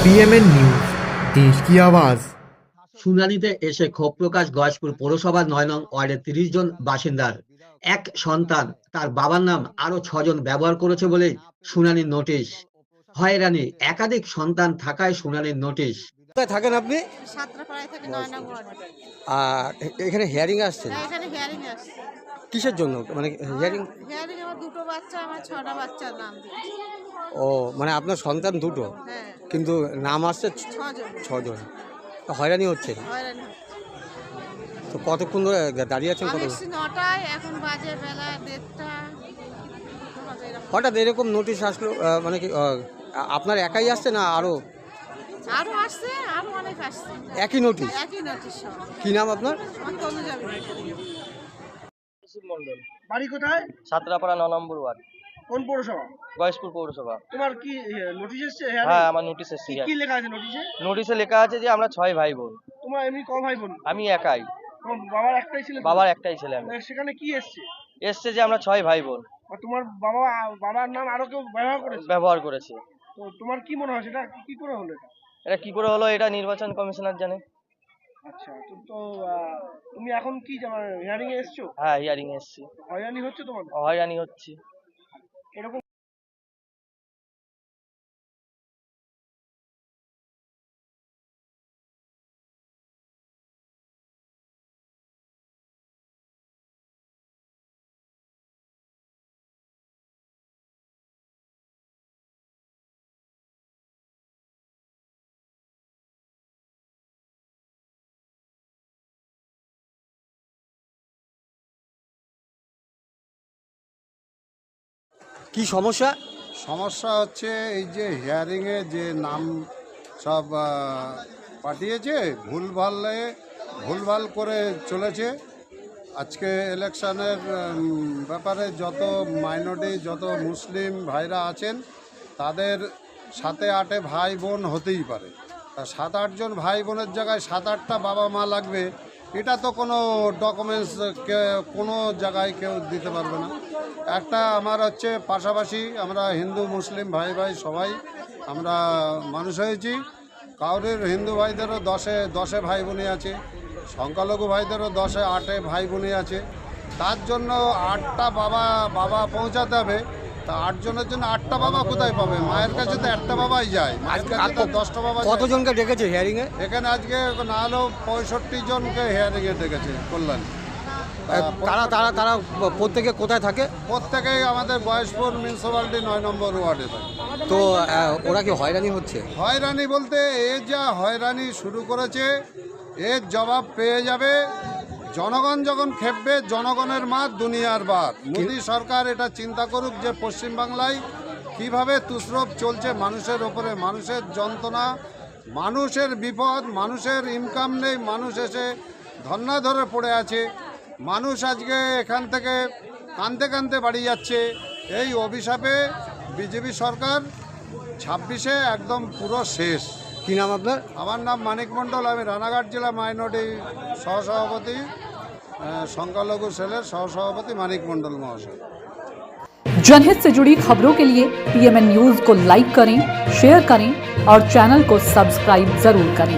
PMN news, দেশ কি আওয়াজ। শুনানিতে এসে ক্ষোভ প্রকাশ গয়েশপুর পৌরসভার ৯ নং ওয়ার্ডের ৩০ জন বাসিন্দার। এক সন্তান তার বাবার নাম আরো ৬ জন ব্যবহার করেছে বলেই শুনানির নোটিশ। হয়রানি, একাধিক সন্তান থাকায় শুনানির নোটিশ। কোথায় থাকেন আপনি? সাতরাপাড়ায় থেকে ৯ নং ওয়ার্ড। আর এখানে হিয়ারিং আসছেন হ্যাঁ, এখানে হিয়ারিং আসছে। কিসের জন্য? মানে হিয়ারিং? হিয়ারিং আমার দুটো বাচ্চা, আমার ৬টা বাচ্চার নাম দিয়েছে। ও মানে আপনার সন্তান দুটো, হ্যাঁ, কিন্তু নাম আসছে ৬ জন। 6 জন। তো হয়রানি হচ্ছে। হয়রানি হচ্ছে। তো কতক্ষণ ধরে দাঁড়িয়ে আছেন? আমি কত এসেছি ৯টায়, এখন বাজে বেলা ১:৩০। হঠাৎ এরকম নোটিশ আসলো? মানে কি আপনার একাই আসছে না আরো আরো আসছে, আরো অনেক আসছে। একই নোটিশ? একই নোটিশ সব। কি নাম আপনার? আমার তনু যাবে। মন্ডল, বাড়ি কোথায়? সাতরাপাড়া ৯ নম্বর ওয়ার্ড, কোন পৌরসভা? গয়েশপুর পৌরসভা। তোমার কি নোটিশ এসছে? হ্যাঁ, আমার নোটিশ এসেছে। কি লেখা আছে নোটিশে? নোটিশে লেখা আছে যে আমরা ৬ ভাই বোন। তোমার এমনি ক ভাই বোন? আমি একাই, তোমার বাবার একটাই ছিল? বাবার একটাই ছেলে আমি। সেখানে কি এসছে? এসছে যে আমরা ৬ ভাই বোন আর তোমার বাবার নাম আরো কেউ ব্যবহার করেছে? ব্যবহার করেছে। তো তোমার কি মনে হয় সেটা কি করে হলো এটা? এটা কি করে হলো এটা নির্বাচন কমিশনার জানে। আচ্ছা, তো তুমি এখন কি হিয়ারিং এ এসছো? হ্যাঁ, হিয়ারিং এসছি। হয়রানি হচ্ছে তোমার? হয়রানি হচ্ছে। এরকম কি সমস্যা? সমস্যা হচ্ছে এই যে হিয়ারিংয়ে যে নাম সব পাঠিয়েছে, ভুলভাল করে চলেছে। আজকে ইলেকশনের ব্যাপারে যত মাইনরিটি, যত মুসলিম ভাইরা আছেন, তাদের 7-8 ভাই বোন হতেই পারে। তা 7-8 জন ভাই বোনের জায়গায় 7-8টা বাবা মা লাগবে, এটা তো কোনো ডকুমেন্টস কোনো জায়গায় কেউ দিতে পারবে না। একটা আমার হচ্ছে পাশাপাশি আমরা হিন্দু মুসলিম ভাই সবাই আমরা মানুষ হয়েছি। কাউরের হিন্দু ভাইদেরও 10-10 ভাই বোনই আছে, সংখ্যালঘু ভাইদেরও 10-8 ভাই বোনই আছে। তার জন্য 8টা বাবা পৌঁছাতে হবে। তা 8 জনের জন্য 8টা বাবা কোথায় পাবে? মায়ের কাছে তো একটা বাবাই যায়, মায়ের কাছে তো 10টা বাবা। কতজনকে ডেকেছে হিয়ারিংয়ে? এখানে আজকে না হলেও 65 জনকে হিয়ারিংয়ে ডেকেছে কল্যাণ। তারা প্রত্যেকে কোথায় থাকে? প্রত্যেকেই আমাদের গয়েশপুর মিউনিসিপ্যালিটি 9 নম্বর ওয়ার্ডে থাকে। তো ওরা কি হয়রানি হচ্ছে? হয়রানি বলতে যা হয়রানি শুরু করেছে, এর জবাব পেয়ে যাবে। জনগণ যখন খেপবে, জনগণের মাত দুনিয়ার বাদ। মোদী সরকার এটা চিন্তা করুক যে পশ্চিমবাংলায় কিভাবে তুষরোপ চলছে মানুষের ওপরে, মানুষের যন্ত্রণা, মানুষের বিপদ, মানুষের ইনকাম নেই, মানুষ এসে ধর্না ধরে পড়ে আছে। মানুষ আজকে এখান থেকে কাঁদতে বাড়ি যাচ্ছে। এই অভিশাপে বিজেপি সরকার 26-এ একদম পুরো শেষ। কি নাম আপনার? আমার নাম মানিক মণ্ডল, আমি রানাঘাট জেলা মাইনরিটি সহসভাপতি, সংখ্যালঘু সেলের সহসভাপতি মানিক মণ্ডল মহাशय। जनहित से जुड़ी खबरों के लिए PMN न्यूज को लाइक करें, शेयर करें और चैनल को सब्सक्राइब जरूर करें।